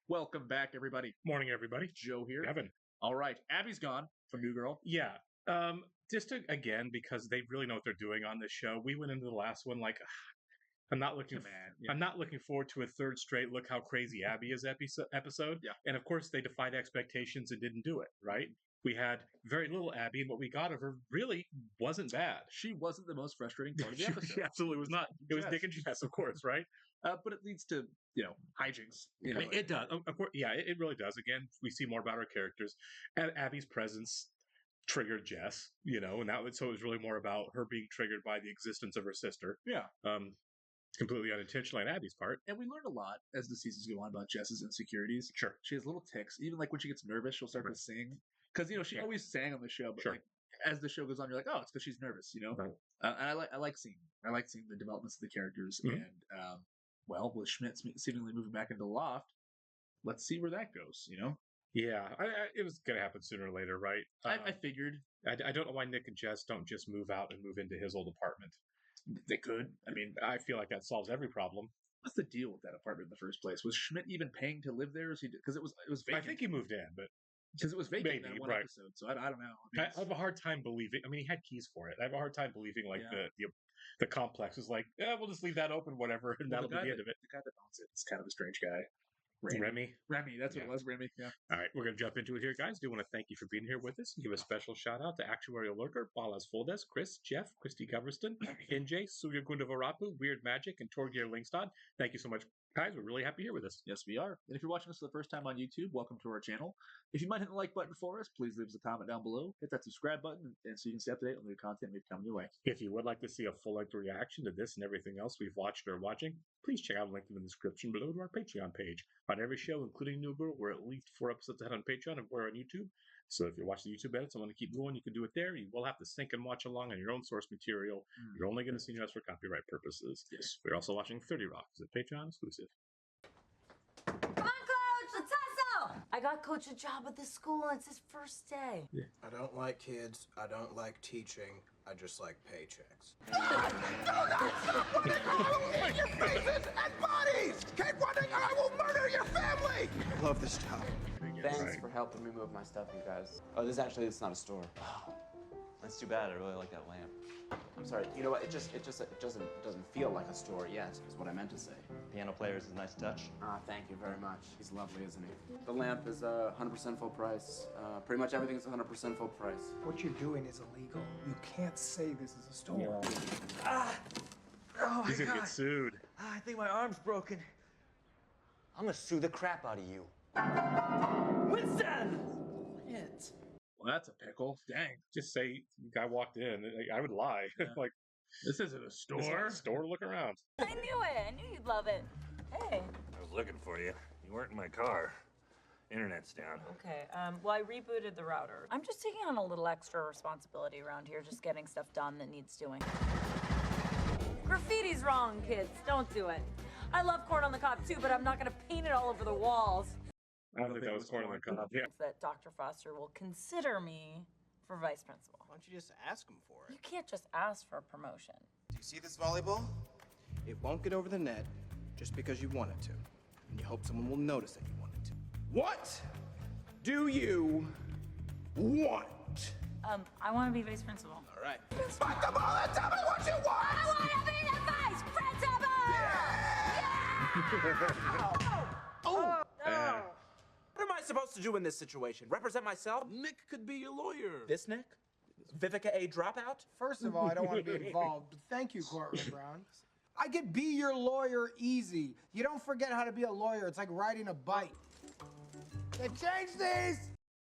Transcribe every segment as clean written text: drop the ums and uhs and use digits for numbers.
Welcome back, everybody. Morning, everybody. Joe here. Evan. All right, Abby's gone from New Girl. Yeah. Just to, again, because they really know what they're doing on this show. We went into the last one like, I'm not looking. Yeah. I'm not looking forward to a third straight. Look how crazy Abby is episode. Yeah. And of course, they defied expectations and didn't do it. Right. We had very little Abby, and what we got of her really wasn't bad. She wasn't the most frustrating part of the episode. She absolutely was not. It was Dick and Jess, of course, right? But it leads to hijinks. I mean, it does. Of course, yeah, it really does. Again, we see more about our characters. Abby's presence triggered Jess, and so it was really more about her being triggered by the existence of her sister. Yeah. Completely unintentional on Abby's part. And we learned a lot as the seasons go on about Jess's insecurities. Sure. She has little tics. Even like when she gets nervous, she'll start to sing. Because, she always sang on the show, but like as the show goes on, you're like, oh, it's because she's nervous, Right. And I like seeing the developments of the characters. Mm-hmm. And with Schmidt seemingly moving back into the loft, let's see where that goes, Yeah, it was going to happen sooner or later, right? I figured. I don't know why Nick and Jess don't just move out and move into his old apartment. They could. I mean, I feel like that solves every problem. What's the deal with that apartment in the first place? Was Schmidt even paying to live there? Because it was vacant. I think he moved in, but because it was vacant maybe, in one right. episode, so I don't know. I have a hard time believing. I mean, he had keys for it. I have a hard time believing the complex is like, we'll just leave that open, whatever, and that'll be the end of it. The guy that owns it is kind of a strange guy. Remy, that's what it was. Remy. Yeah. All right, we're gonna jump into it here, guys. Do want to thank you for being here with us and give a special shout out to Actuarial Lurker, Balas Foldes, Chris, Jeff, Christy Goverston, NJ, Surya Gundavarapu, Weird Magic, and Torgeir Lingstad. Thank you so much, guys. We're really happy you're here with us. Yes, we are. And if you're watching us for the first time on YouTube, welcome to our channel. If you might hit the like button for us, please leave us a comment down below. Hit that subscribe button, and so you can stay up to date on the new content we've coming your way. If you would like to see a full-length reaction to this and everything else we've watched or are watching, please check out the link in the description below to our Patreon page. On every show, including New Girl, we're at least 4 episodes ahead on Patreon and we're on YouTube. So if you're watching the YouTube edits and want to keep going, you can do it there. You will have to sync and watch along on your own source material. You're only going to see us for copyright purposes. Yes. We're also watching 30 Rock. It's a Patreon exclusive. Come on, Coach, let's hustle! I got Coach a job at this school, and it's his first day. Yeah. I don't like kids. I don't like teaching. I just like paychecks. Your faces and bodies! Keep running or I will murder your family! I love this job. Thanks for helping me move my stuff, you guys. Oh, it's not a store. That's too bad. I really like that lamp. I'm sorry. You know what? It doesn't feel like a store yet. Is what I meant to say. Piano players is a nice touch. Ah, thank you very much. He's lovely, isn't he? The lamp is 100% full price. Pretty much everything's 100% full price. What you're doing is illegal. You can't say this is a store. Oh He's going to get sued. I think my arm's broken. I'm gonna sue the crap out of you. Winston! What? Well, that's a pickle. Dang. Just say the guy walked in. I would lie. Yeah. Like, This isn't a store. it's not a store. Look around. I knew it. I knew you'd love it. Hey. I was looking for you. You weren't in my car. Internet's down. Okay, well, I rebooted the router. I'm just taking on a little extra responsibility around here, just getting stuff done that needs doing. Graffiti's wrong, kids. Don't do it. I love corn on the cob too, but I'm not gonna paint it all over the walls. I don't think that was corn on the cob. Yeah. That Dr. Foster will consider me for vice principal. Why don't you just ask him for You it? can't just ask for a promotion. Do you see this volleyball? It won't get over the net just because you want it to. And you hope someone will notice that you want it to. What do you want? I want to be vice principal. All right. Spike the ball and tell me what you want! I want to be the vice principal! What am I supposed to do in this situation? Represent myself? Nick could be your lawyer. This Nick? Vivica A. Dropout? First of all, I don't want to be involved, but thank you, Courtroom Brown. I could be your lawyer easy. You don't forget how to be a lawyer. It's like riding a bike. They changed these!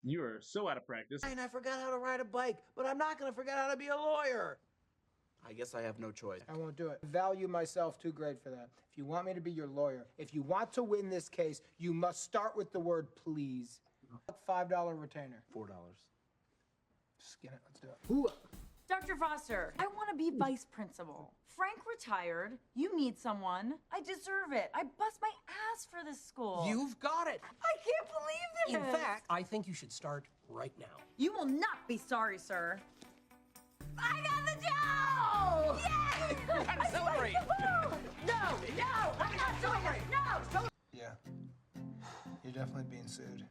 You are so out of practice. And I forgot how to ride a bike, but I'm not gonna forget how to be a lawyer. I guess I have no choice. I won't do it. I value myself too great for that. If you want me to be your lawyer, if you want to win this case, you must start with the word please. $5 retainer. $4. Skin it. Let's do it. Dr. Foster, I want to be vice principal. Frank retired. You need someone. I deserve it. I bust my ass for this school. You've got it. I can't believe this. In fact, I think you should start right now. You will not be sorry, sir. I got the job! Yay! Gotta celebrate. No, I'm not doing it. No. Yeah. You're definitely being sued.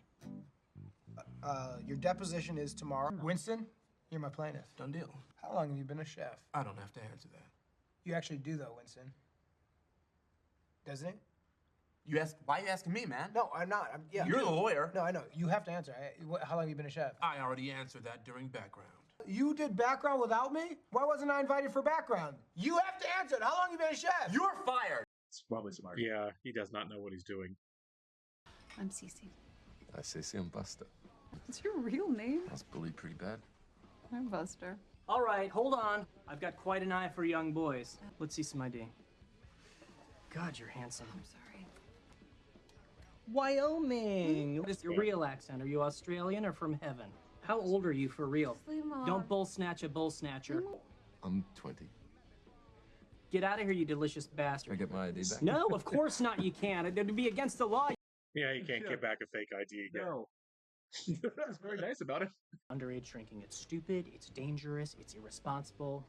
Your deposition is tomorrow. Winston, you're my plaintiff. Done deal. How long have you been a chef? I don't have to answer that. You actually do, though, Winston. Doesn't it? Why are you asking me, man? No, I'm not. Yeah. You're the lawyer. No, I know. You have to answer. How long have you been a chef? I already answered that during background. You did background without me? Why wasn't I invited for background? You have to answer it. How long have you been a chef? You're fired. It's probably smart. Yeah, he does not know what he's doing. I'm Cece. Hi, Cece. I'm Buster. What's your real name? I was bullied pretty bad. I'm Buster. All right, hold on. I've got quite an eye for young boys. Let's see some ID. God, you're handsome. I'm sorry. Wyoming. What is your real accent? Are you Australian or from heaven? How old are you for real? Leave him alone. Don't bull snatch a bull snatcher. I'm 20. Get out of here, you delicious Can I bastard. get my ID back? No, of course not. You can't. It'd be against the law. Yeah, you can't get back a fake ID again. No. That's very nice about it. Underage drinking. It's stupid. It's dangerous. It's irresponsible.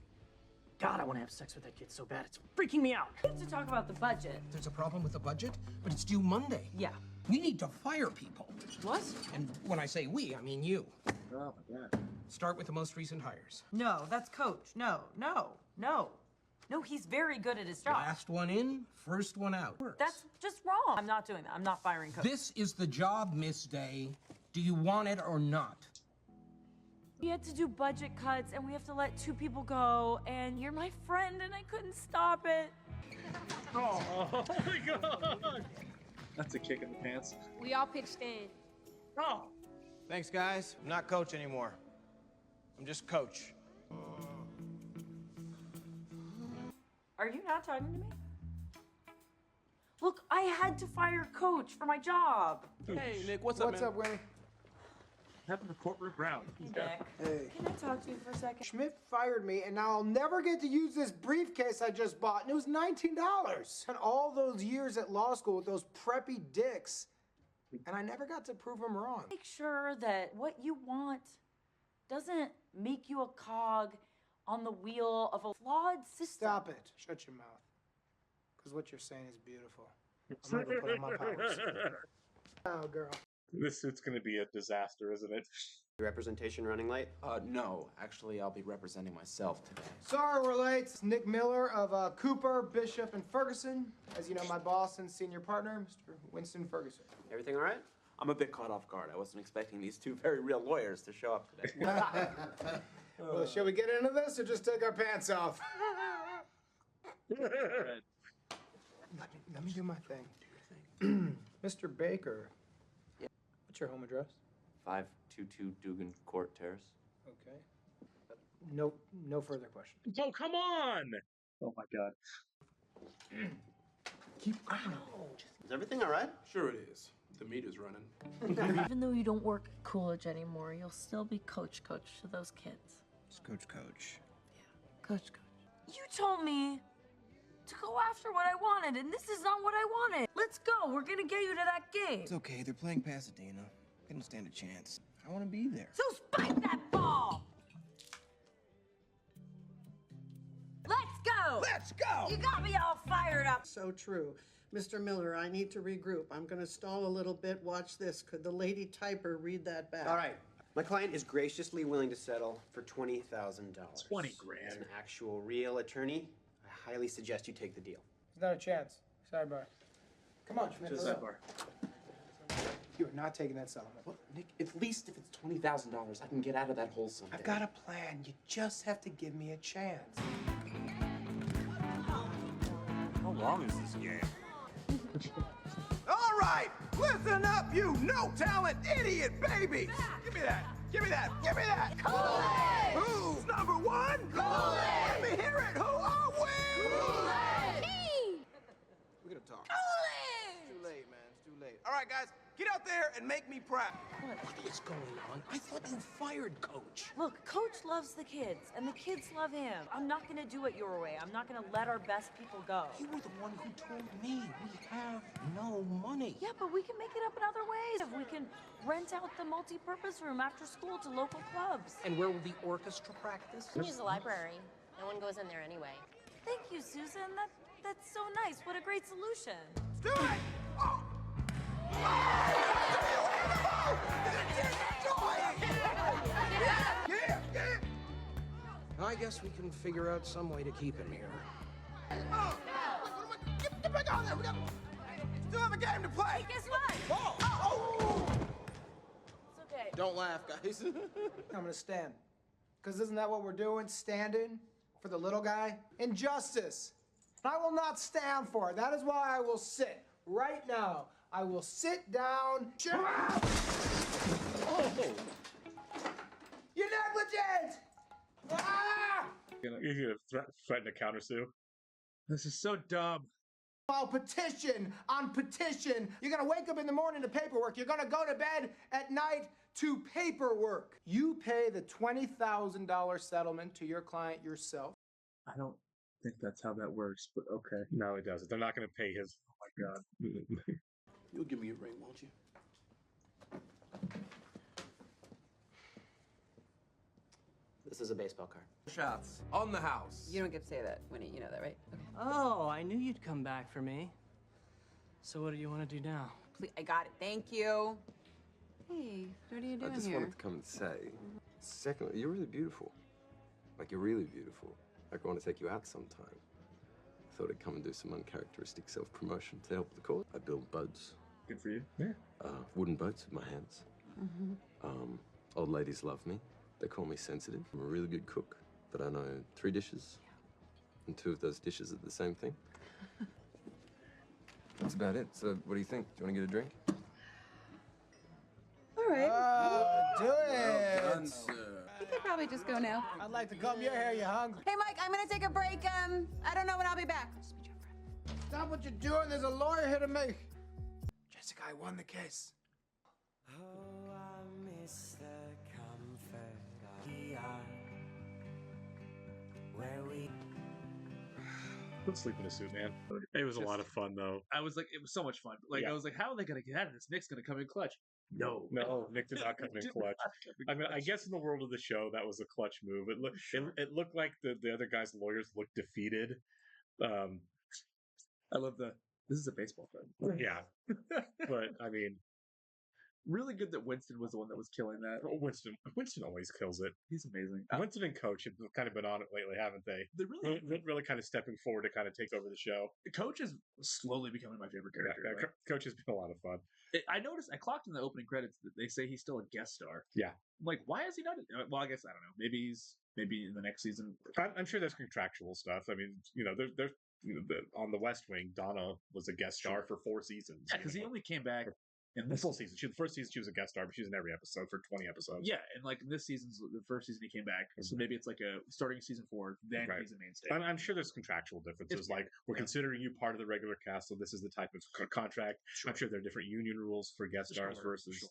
God, I want to have sex with that kid so bad. It's freaking me out. We have to talk about the budget. There's a problem with the budget, but it's due Monday. Yeah. We need to fire people. What? And when I say we, I mean you. Oh my God. Start with the most recent hires. No, that's Coach. No. No, he's very good at his job. Last one in, first one out. That's just wrong. I'm not doing that. I'm not firing Coach. This is the job, Miss Day. Do you want it or not? We had to do budget cuts, and we have to let 2 people go, and you're my friend, and I couldn't stop it. Oh my God! That's a kick in the pants. We all pitched in. Oh! Thanks, guys. I'm not coach anymore. I'm just coach. Are you not talking to me? Look, I had to fire Coach for my job. Hey, Nick, what's up, man? What's up, Winnie? Happened to courtroom ground. Nick, Hey. can I talk to you for a second? Schmidt fired me, and now I'll never get to use this briefcase I just bought, and it was $19. And all those years at law school with those preppy dicks, and I never got to prove them wrong. Make sure that what you want doesn't make you a cog on the wheel of a flawed system. Stop it. Shut your mouth. Because what you're saying is beautiful. I'm gonna go put on my powers. Oh, girl. This suit's gonna be a disaster, isn't it? Representation running late? No. Actually, I'll be representing myself today. Sorry we're late. It's Nick Miller of Cooper, Bishop, and Ferguson. As you know, my boss and senior partner, Mr. Winston Ferguson. Everything all right? I'm a bit caught off guard. I wasn't expecting these 2 very real lawyers to show up today. Well, shall we get into this or just take our pants off? Let me do my thing. Mr. Baker. Yeah. What's your home address? 522 Dugan Court Terrace. Okay. No further questions. Oh, come on! Oh my God. Keep going. Is everything all right? Sure it is. The meter's running. Even though you don't work at Coolidge anymore, you'll still be Coach to those kids. It's Coach. Coach. You told me to go after what I wanted, and this is not what I wanted. Let's go. We're gonna get you to that game. It's okay. They're playing Pasadena. They don't stand a chance. I want to be there. So spike that ball. Let's go. Let's go! You got me all fired up. So true. Mr. Miller, I need to regroup. I'm going to stall a little bit. Watch this. Could the lady typer read that back? All right. My client is graciously willing to settle for $20,000. 20 grand. As an actual real attorney, I highly suggest you take the deal. There's not a chance. Sidebar. Come on, Schmidt. Just hurry that up. bar. You are not taking that settlement. Well, Nick, at least if it's $20,000, I can get out of that hole someday. I've got a plan. You just have to give me a chance. How long is this game? All right, listen up, you no-talent idiot babies. Give me that. Give me that. Give me that. Kool-Aid! Who's number 1? Kool-Aid! Let me hear it. Who are we? Kool-Aid! We're gonna talk. Kool-Aid! It's too late, man. It's too late. All right, guys, get out there and make me proud. What is going on? I thought you fired Coach. Look, Coach loves the kids, and the kids love him. I'm not gonna do it your way. I'm not gonna let our best people go. You were the one who told me we have no money. Yeah, but we can make it up in other ways. If we can rent out the multi-purpose room after school to local clubs. And where will the orchestra practice? Use the library. No one goes in there anyway. Thank you, Susan. That's so nice. What a great solution. Do it! Oh! I guess we can figure out some way to keep him here. Get back on there. We still have a game to play. Hey, guess what? Oh! It's okay. Don't laugh, guys. I'm gonna stand. Because isn't that what we're doing? Standing for the little guy? Injustice. And I will not stand for it. That is why I will sit right now. I will sit down. Oh. You're negligent! Ah! You're gonna threaten to countersue. This is so dumb. File petition on petition. You're gonna wake up in the morning to paperwork. You're gonna go to bed at night to paperwork. You pay the $20,000 settlement to your client yourself. I don't think that's how that works, but okay. No, it doesn't. They're not going to pay his. Oh my god. You'll give me a ring, won't you? This is a baseball card. Shots on the house. You don't get to say that, Winnie. You know that, right? Okay. Oh, I knew you'd come back for me. So what do you want to do now? Please, I got it. Thank you. Hey, what are you doing I just here? wanted to come and say, secondly, you're really beautiful. Like, you're really beautiful. Like, I want to take you out sometime. I thought I'd come and do some uncharacteristic self-promotion to help the cause. I build boats. Good for you. Yeah. Wooden boats with my hands. Old ladies love me. They call me sensitive. I'm a really good cook, but I know 3 dishes, and 2 of those dishes are the same thing. That's about it. So, what do you think? Do you want to get a drink? All right. Do it! Well done, sir. You could probably just go now. I'd like to comb your hair. You hungry? Hey, Mike, I'm gonna take a break. I don't know when I'll be back. Stop what you're doing. There's a lawyer here to make. Jessica, I won the case. Oh, I miss the comfort of the yard where we. Let's sleep in a suit, man. It was a lot of fun, though. I was like, it was so much fun. Like, Yeah. I was like, how are they going to get out of this? Nick's going to come in clutch. No. Nick did not come in Did clutch. not come in I mean, I clutch. guess in the world of the show, that was a clutch move. It looked, Sure. it looked like the other guy's lawyers looked defeated. I love this is a baseball card. Yeah, but I mean, Really good that Winston was the one that was killing that. Winston always kills it. He's amazing. Winston and Coach have kind of been on it lately, haven't they? They really, Really kind of stepping forward to kind of take over the show. Coach is slowly becoming my favorite character. Yeah, Like, Coach has been a lot of fun. I noticed, I clocked in the opening credits that they say he's still a guest star. Yeah. I'm like, why is he not? Well, I guess I don't know. Maybe in the next season. I'm sure there's contractual stuff. I mean, there's on the West Wing, Donna was a guest star for 4 seasons. Yeah, because he only came back in the full season. The first season she was a guest star, but she was in every episode for 20 episodes. Yeah, and like this season's the first season he came back, so maybe it's like a starting season 4, then Right. he's a mainstay. I'm sure there's contractual differences. Like, we're considering you part of the regular cast, so this is the type of contract. Sure. I'm sure there are different union rules for guest stars Sure, versus,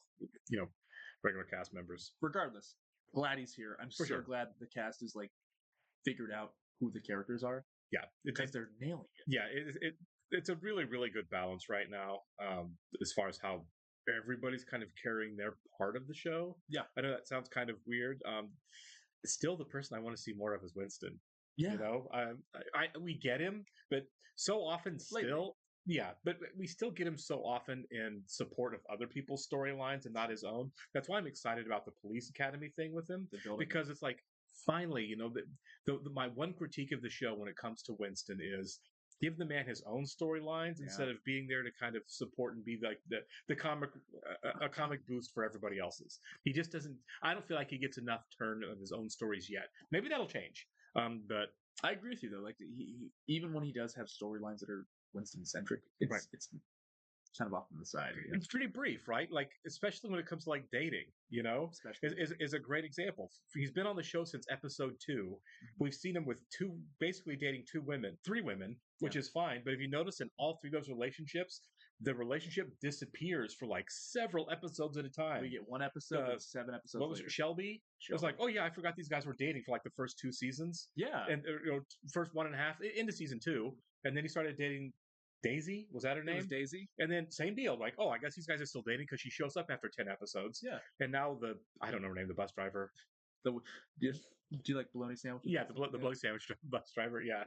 regular cast members. Regardless, glad he's here. I'm For so sure. glad the cast is like figured out who the characters are. Yeah, because they're nailing it. Yeah, it's a really, really good balance right now, as far as how everybody's kind of carrying their part of the show. Yeah. I know that sounds kind of weird. Still, the person I want to see more of is Winston. Yeah. We get him, but so often Lately. still, yeah, but we still get him so often in support of other people's storylines and not his own. That's why I'm excited about the Police Academy thing with him, because it's like, finally, my one critique of the show when it comes to Winston is give the man his own storylines instead of being there to kind of support and be like the comic a comic boost for everybody else's. He just doesn't. I don't feel like he gets enough turn of his own stories yet. Maybe that'll change. But I agree with you though. Like he even when he does have storylines that are Winston centric, it's kind of off on the side. Yeah. It's pretty brief, right? Like, especially when it comes to like dating, is a great example. He's been on the show since episode 2. We've seen him with basically dating 3 women, which is fine. But if you notice in all 3 of those relationships, the relationship disappears for like several episodes at a time. We get 1 episode, and 7 episodes. What was it, Shelby? It was like, oh yeah, I forgot these guys were dating for like the first 2 seasons. Yeah, and first 1.5 into season 2, and then he started dating Daisy. Was that her name? It was Daisy. And then same deal. Like, oh, I guess these guys are still dating because she shows up after 10 episodes. Yeah. And now I don't know her name, the bus driver. Do you like bologna sandwiches? Yeah, the bologna sandwich bus driver. Yeah.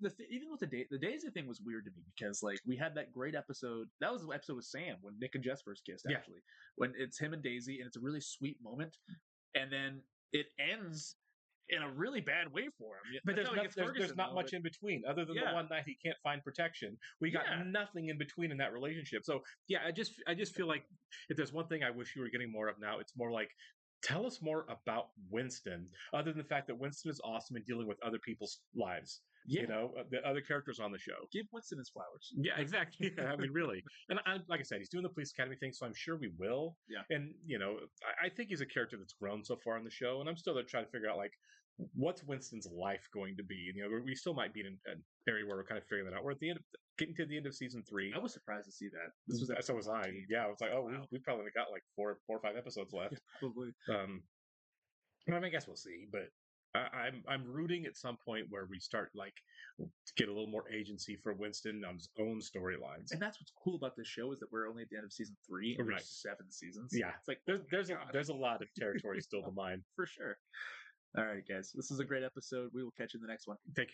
But even with the Daisy thing was weird to me because like we had that great episode. That was the episode with Sam when Nick and Jess first kissed. Yeah. Actually, when it's him and Daisy, and it's a really sweet moment, and then it ends in a really bad way for him. But I feel like it's there's Ferguson, not though, much but- in between, other than the one night he can't find protection. We got nothing in between in that relationship. So yeah, I just feel like if there's one thing I wish you were getting more of now, it's more like, tell us more about Winston, other than the fact that Winston is awesome in dealing with other people's lives. Yeah. You know, the other characters on the show. Give Winston his flowers. Yeah, exactly. Yeah, I mean, really. And like I said, he's doing the Police Academy thing, so I'm sure we will. Yeah. And, you know, I think he's a character that's grown so far in the show, and I'm still trying to figure out, like, what's Winston's life going to be? And, you know, we still might be in an area where we're kind of figuring that out. We're at the end, getting to the end of season 3. I was surprised to see that. So was I. Yeah, I was like, oh, we've probably got like 4 or 5 episodes left. Yeah, probably. I mean, I guess we'll see, but I'm rooting at some point where we start like to get a little more agency for Winston on his own storylines. And that's what's cool about this show is that we're only at the end of season 3 and Right. there's 7 seasons. Yeah, It's like there's a lot of territory still to mine. for sure. All right, guys, this is a great episode. We will catch you in the next one. Take care.